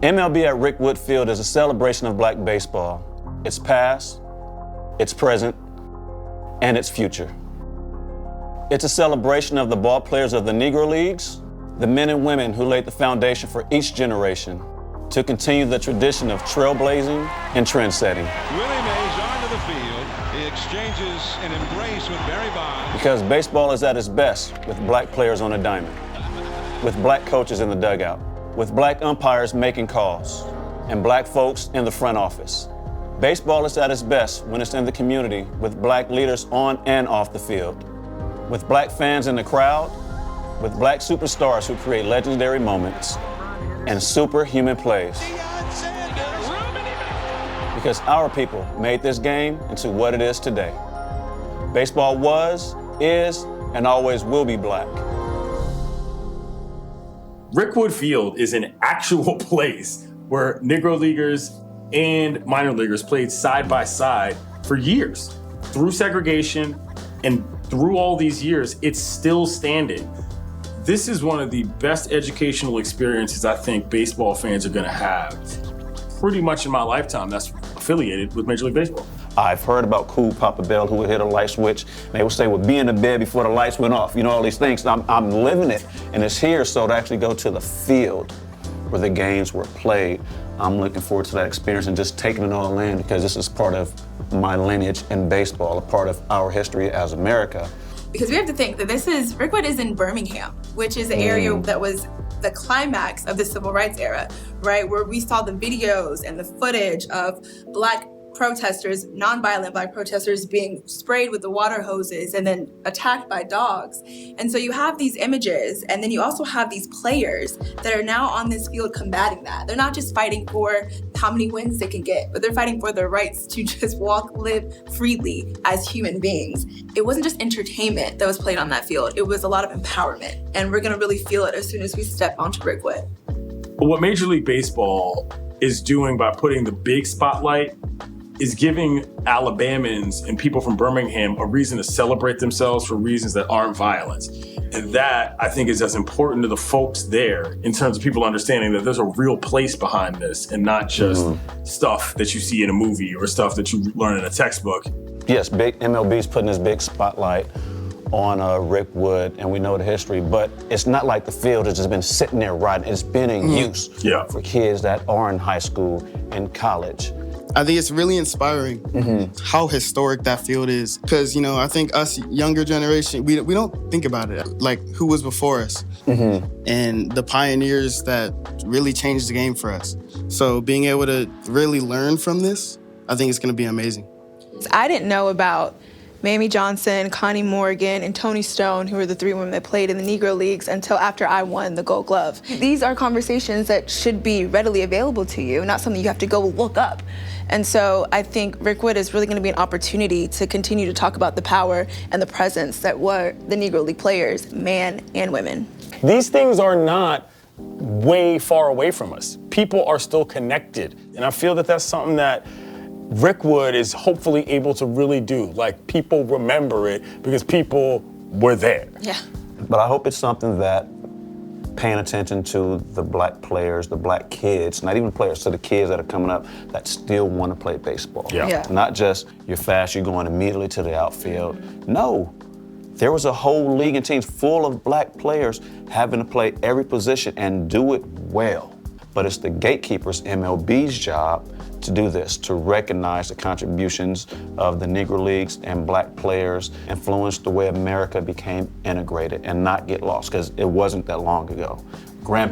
MLB at Rickwood Field is a celebration of black baseball. Its past, its present, and its future. It's a celebration of the ball players of the Negro Leagues, the men and women who laid the foundation for each generation to continue the tradition of trailblazing and trend-setting. Willie Mays onto the field. He exchanges an embrace with Barry Bonds. Because baseball is at its best with black players on a diamond, with black coaches in the dugout, with black umpires making calls, and black folks in the front office. Baseball is at its best when it's in the community with black leaders on and off the field, with black fans in the crowd, with black superstars who create legendary moments and superhuman plays. Because our people made this game into what it is today. Baseball was, is, and always will be black. Rickwood Field is an actual place where Negro Leaguers and minor leaguers played side by side for years. Through segregation and through all these years, it's still standing. This is one of the best educational experiences I think baseball fans are gonna have pretty much in my lifetime that's affiliated with Major League Baseball. I've heard about Cool Papa Bell who would hit a light switch. They would say, well, be in the bed before the lights went off. You know, all these things. I'm living it, and it's here. So to actually go to the field where the games were played, I'm looking forward to that experience and just taking it all in, because this is part of my lineage in baseball, a part of our history as America. Because we have to think that Rickwood is in Birmingham, which is the area that was the climax of the civil rights era, right? Where we saw the videos and the footage of black protesters, nonviolent black protesters being sprayed with the water hoses and then attacked by dogs. And so you have these images, and then you also have these players that are now on this field combating that. They're not just fighting for how many wins they can get, but they're fighting for their rights to just live freely as human beings. It wasn't just entertainment that was played on that field. It was a lot of empowerment, and we're gonna really feel it as soon as we step onto Rickwood. But what Major League Baseball is doing by putting the big spotlight is giving Alabamans and people from Birmingham a reason to celebrate themselves for reasons that aren't violence. And that, I think, is as important to the folks there in terms of people understanding that there's a real place behind this and not just stuff that you see in a movie or stuff that you learn in a textbook. Yes, big MLB's putting this big spotlight on Rickwood, and we know the history, but it's not like the field has just been sitting there rotting. It's been in use for kids that are in high school and college. I think it's really inspiring how historic that field is. Because, I think us younger generation, we don't think about it, like who was before us and the pioneers that really changed the game for us. So being able to really learn from this, I think it's gonna be amazing. I didn't know about Mamie Johnson, Connie Morgan, and Toni Stone, who were the three women that played in the Negro Leagues, until after I won the Gold Glove. These are conversations that should be readily available to you, not something you have to go look up. And so I think Rickwood is really gonna be an opportunity to continue to talk about the power and the presence that were the Negro League players, men and women. These things are not way far away from us. People are still connected. And I feel that that's something that Rickwood is hopefully able to really do. Like, people remember it because people were there. Yeah. But I hope it's something that paying attention to the black players, the black kids, not even players, to the kids that are coming up that still want to play baseball. Yeah. Not just you're fast, you're going immediately to the outfield. No, there was a whole league and teams full of black players having to play every position and do it well. But it's the gatekeepers, MLB's job, to do this, to recognize the contributions of the Negro Leagues and black players, influence the way America became integrated and not get lost, because it wasn't that long ago. Our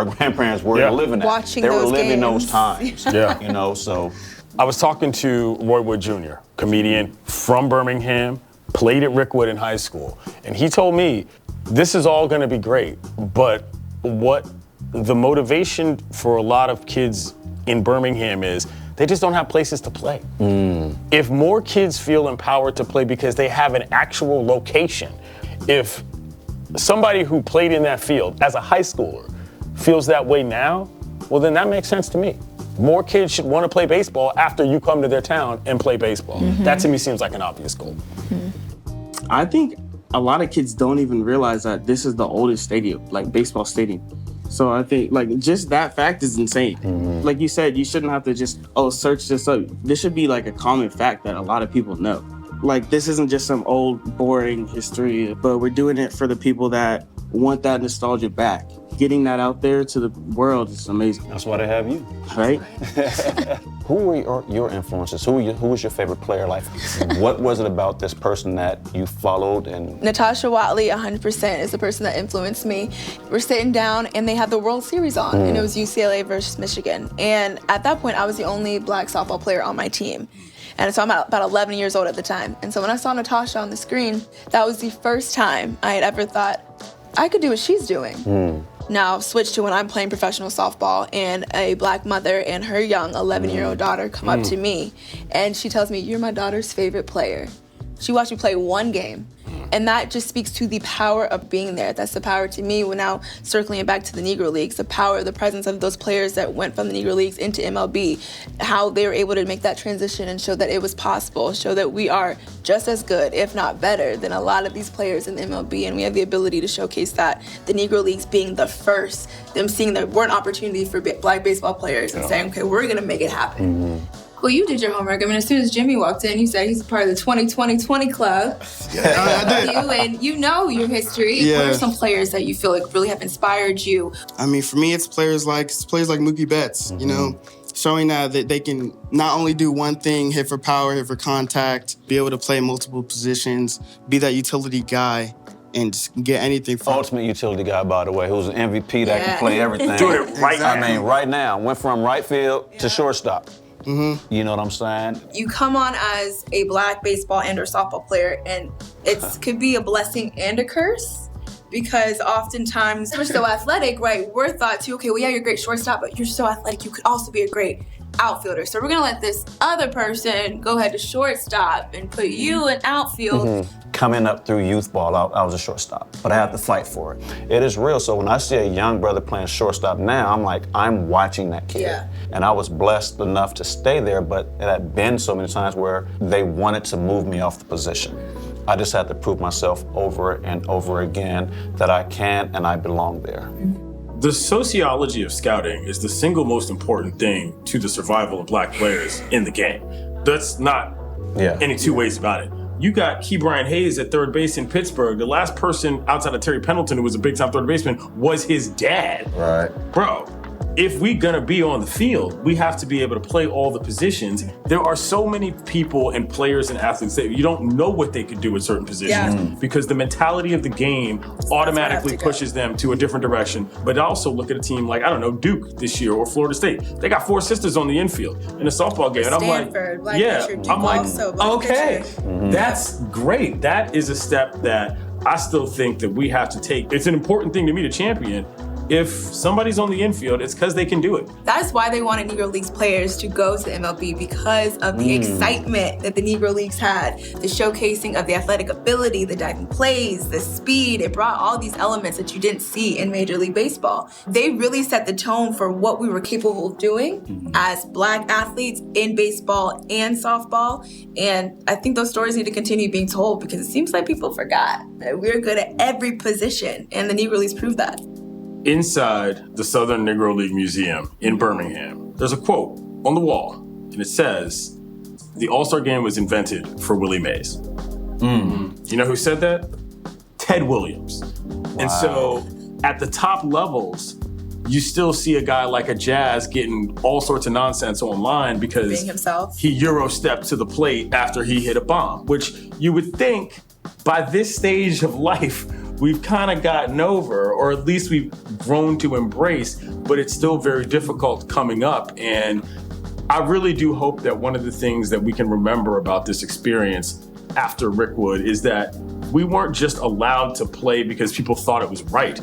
grandparents were living that. Watching they were those living games. those times. So. I was talking to Roy Wood Jr., comedian from Birmingham, played at Rickwood in high school. And he told me, this is all gonna be great, but what the motivation for a lot of kids in Birmingham is they just don't have places to play. If more kids feel empowered to play because they have an actual location, if somebody who played in that field as a high schooler feels that way now, well, then that makes sense to me. More kids should want to play baseball after you come to their town and play baseball. That to me seems like an obvious goal. I think a lot of kids don't even realize that this is the oldest stadium, like baseball stadium. So I think like just that fact is insane. Like you said, you shouldn't have to just, search this up. This should be like a common fact that a lot of people know. Like this isn't just some old, boring history, but we're doing it for the people that want that nostalgia back. Getting that out there to the world is amazing. That's why they have you. Right? Who were your influences? Who was your favorite player? Like, what was it about this person that you followed? And Natasha Watley, 100%, is the person that influenced me. We're sitting down and they had the World Series on, and it was UCLA versus Michigan. And at that point, I was the only black softball player on my team. And so I'm about 11 years old at the time. And so when I saw Natasha on the screen, that was the first time I had ever thought, I could do what she's doing. Now switch to when I'm playing professional softball and a black mother and her young 11-year-old daughter come up to me and she tells me, you're my daughter's favorite player. She watched me play one game. And that just speaks to the power of being there. That's the power to me. We're now circling it back to the Negro Leagues, the power, the presence of those players that went from the Negro Leagues into MLB, how they were able to make that transition and show that it was possible, show that we are just as good, if not better, than a lot of these players in the MLB. And we have the ability to showcase that. The Negro Leagues being the first, them seeing there were an opportunity for black baseball players and saying, okay, we're gonna make it happen. Well, you did your homework. I mean, as soon as Jimmy walked in, you said he's a part of the 20-20-20 club. I did. You and you know your history. Yeah. What are some players that you feel like really have inspired you? I mean, for me, it's players like Mookie Betts, you know, showing that they can not only do one thing, hit for power, hit for contact, be able to play multiple positions, be that utility guy, and just get anything from ultimate utility guy, by the way, who's an MVP that can play everything. Doing it right now. I mean, right now. Went from right field to shortstop. You know what I'm saying? You come on as a black baseball and or softball player, and it could be a blessing and a curse because oftentimes we're so athletic, right? We're thought too, okay, well, yeah, you're a great shortstop, but you're so athletic, you could also be a great outfielder. So we're gonna let this other person go ahead to shortstop and put you in outfield. Coming up through youth ball, I was a shortstop, but I had to fight for it. It is real. So when I see a young brother playing shortstop now, I'm like, I'm watching that kid. Yeah. And I was blessed enough to stay there, but it had been so many times where they wanted to move me off the position. I just had to prove myself over and over again that I can and I belong there. The sociology of scouting is the single most important thing to the survival of black players in the game. That's not any two ways about it. You got Key Brian Hayes at third base in Pittsburgh. The last person outside of Terry Pendleton who was a big-time third baseman was his dad. Right. Bro, if we're gonna be on the field, we have to be able to play all the positions. There are so many people and players and athletes that you don't know what they could do at certain positions because the mentality of the game automatically pushes them to a different direction. But also look at a team like, I don't know, Duke this year or Florida State. They got 4 sisters on the infield in a softball game. And Stanford, I'm like, pitcher, Duke I'm like, also, black okay, pitcher. that's great. That is a step that I still think that we have to take. It's an important thing to me to champion. If somebody's on the infield, it's because they can do it. That's why they wanted Negro Leagues players to go to the MLB, because of the excitement that the Negro Leagues had, the showcasing of the athletic ability, the diving plays, the speed. It brought all these elements that you didn't see in Major League Baseball. They really set the tone for what we were capable of doing as black athletes in baseball and softball. And I think those stories need to continue being told because it seems like people forgot that we're good at every position, and the Negro Leagues proved that. Inside the Southern Negro League Museum in Birmingham, there's a quote on the wall, and it says, "The All-Star Game was invented for Willie Mays." You know who said that? Ted Williams. And so at the top levels, you still see a guy like a Jazz getting all sorts of nonsense online because Being himself. he Euro stepped to the plate after he hit a bomb, which you would think by this stage of life, we've kind of gotten over, or at least we've grown to embrace, but it's still very difficult coming up. And I really do hope that one of the things that we can remember about this experience after Rickwood is that we weren't just allowed to play because people thought it was right.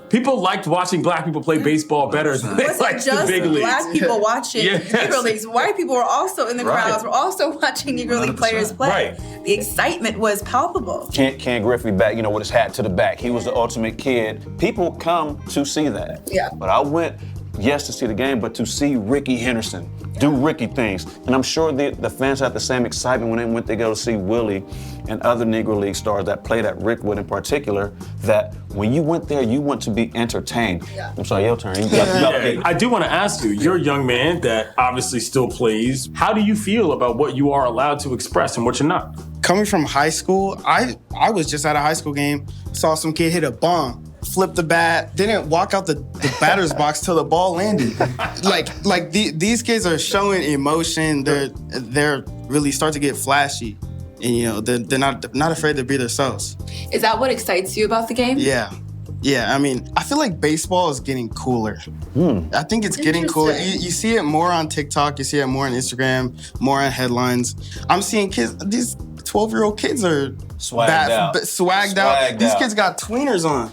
People liked watching black people play baseball better than they liked the big leagues. Black people watching Yes. Negro Leagues. White people were also in the crowds, were also watching Negro League players play. Right. The excitement was palpable. Ken Griffey back, you know, with his hat to the back. He was the ultimate kid. People come to see that. Yeah. But I went yes, to see the game, but to see Ricky Henderson do Ricky things. And I'm sure the fans had the same excitement when they went to go to see Willie and other Negro League stars that played at Rickwood in particular, that when you went there, you want to be entertained. Yeah. I'm sorry, your turn. You got I do want to ask you, you're a young man that obviously still plays. How do you feel about what you are allowed to express and what you're not? Coming from high school, I was just at a high school game, saw some kid hit a bomb, flipped the bat, didn't walk out the batter's box till the ball landed. These kids are showing emotion. They're really start to get flashy, and they're not afraid to be themselves. Is that what excites you about the game? Yeah, I mean, I feel like baseball is getting cooler. I think it's getting cooler. You see it more on TikTok, you see it more on Instagram, more on headlines. I'm seeing kids, these 12-year-old kids are swagged out. These kids got tweeners on.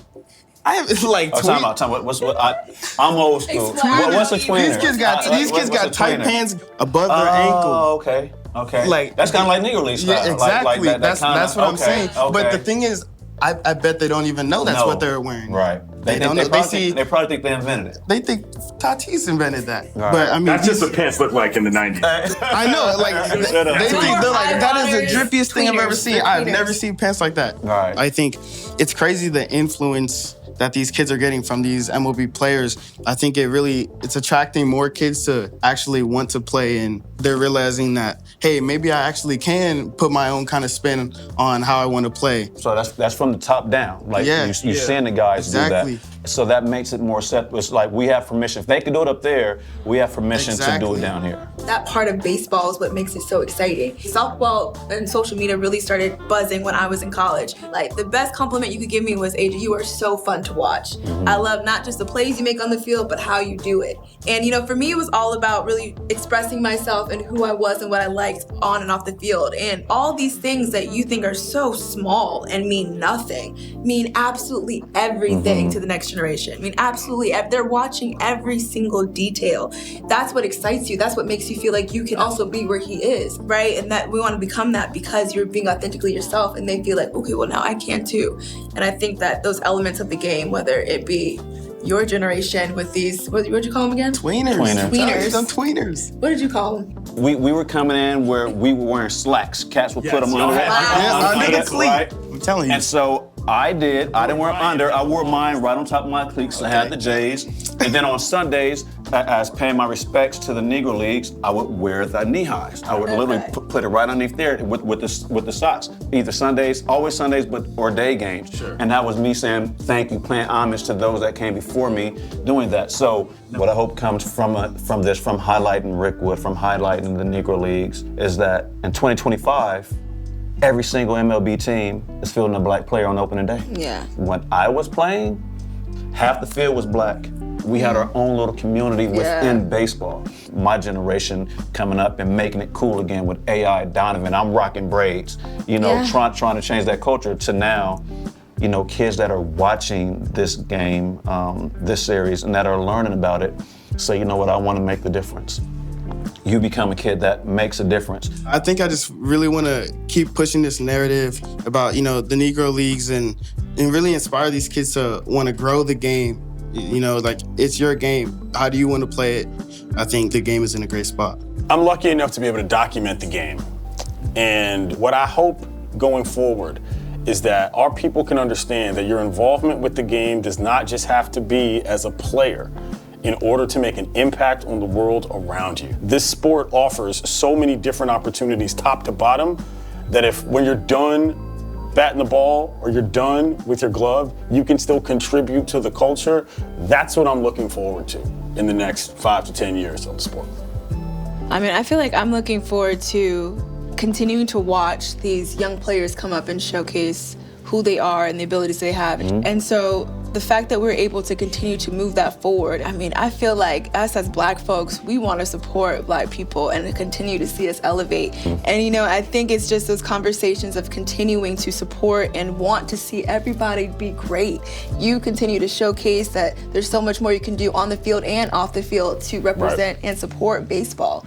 I have time out. I'm old school. What's a tweener? These kids got tight pants above their ankle. Oh, okay. That's kind of like Negro Leagues style. Yeah, exactly. That's what I'm saying. Okay. But the thing is, I bet they don't even know that's what they're wearing. Right. They probably think they invented it. They think Tatis invented that. Right. But I mean, that's just what pants look like in the 90s. I know, they think they're like, that is the drippiest thing I've ever seen. I've never seen pants like that. Right. I think it's crazy the influence that these kids are getting from these MLB players. I think it's attracting more kids to actually want to play, and they're realizing that, hey, maybe I actually can put my own kind of spin on how I want to play. So that's from the top down. You're seeing the guys do that. So that makes it more acceptable. It's like we have permission. If they can do it up there, we have permission to do it down here. That part of baseball is what makes it so exciting. Softball and social media really started buzzing when I was in college. Like, the best compliment you could give me was, AJ, you are so fun to watch. I love not just the plays you make on the field, but how you do it. And for me, it was all about really expressing myself and who I was and what I liked on and off the field. And all these things that you think are so small and mean nothing mean absolutely everything to the next generation. I mean, absolutely. They're watching every single detail. That's what excites you. That's what makes you feel like you can also be where he is, right? And that we want to become that because you're being authentically yourself, and they feel like, okay, well, now I can too. And I think that those elements of the game, whether it be your generation with these, what'd you call them again? Tweeners. Some tweeners. What did you call them? We were coming in where we were wearing slacks. Cats would put them under Under the cleat. Right? I'm telling you. And so I didn't wear them under. I wore mine right on top of my cleats. I had the J's. And then on Sundays, as paying my respects to the Negro Leagues, I would wear the knee highs. I would literally put it right underneath there with the socks. Either Sundays, always Sundays, or day games. Sure. And that was me saying thank you, paying homage to those that came before me doing that. So what I hope comes from highlighting Rickwood, from highlighting the Negro Leagues, is that in 2025, every single MLB team is fielding a black player on opening day. Yeah. When I was playing, half the field was black. We had our own little community within baseball. My generation coming up and making it cool again with AI Donovan. I'm rocking braids, trying to change that culture to now, kids that are watching this game, this series, and that are learning about it, say, you know what, I want to make the difference. You become a kid that makes a difference. I think I just really want to keep pushing this narrative about, the Negro Leagues and really inspire these kids to want to grow the game. It's your game. How do you want to play it? I think the game is in a great spot. I'm lucky enough to be able to document the game. And what I hope going forward is that our people can understand that your involvement with the game does not just have to be as a player in order to make an impact on the world around you. This sport offers so many different opportunities top to bottom that if when you're done batting the ball or you're done with your glove, you can still contribute to the culture. That's what I'm looking forward to in the next 5 to 10 years of the sport. I mean, I feel like I'm looking forward to continuing to watch these young players come up and showcase who they are and the abilities they have. And so the fact that we're able to continue to move that forward, I mean, I feel like us as Black folks, we want to support Black people and continue to see us elevate. And I think it's just those conversations of continuing to support and want to see everybody be great. You continue to showcase that there's so much more you can do on the field and off the field to represent and support baseball.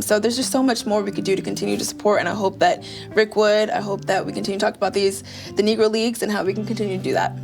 So there's just so much more we could do to continue to support, and I hope that Rickwood, I hope that we continue to talk about the Negro Leagues and how we can continue to do that.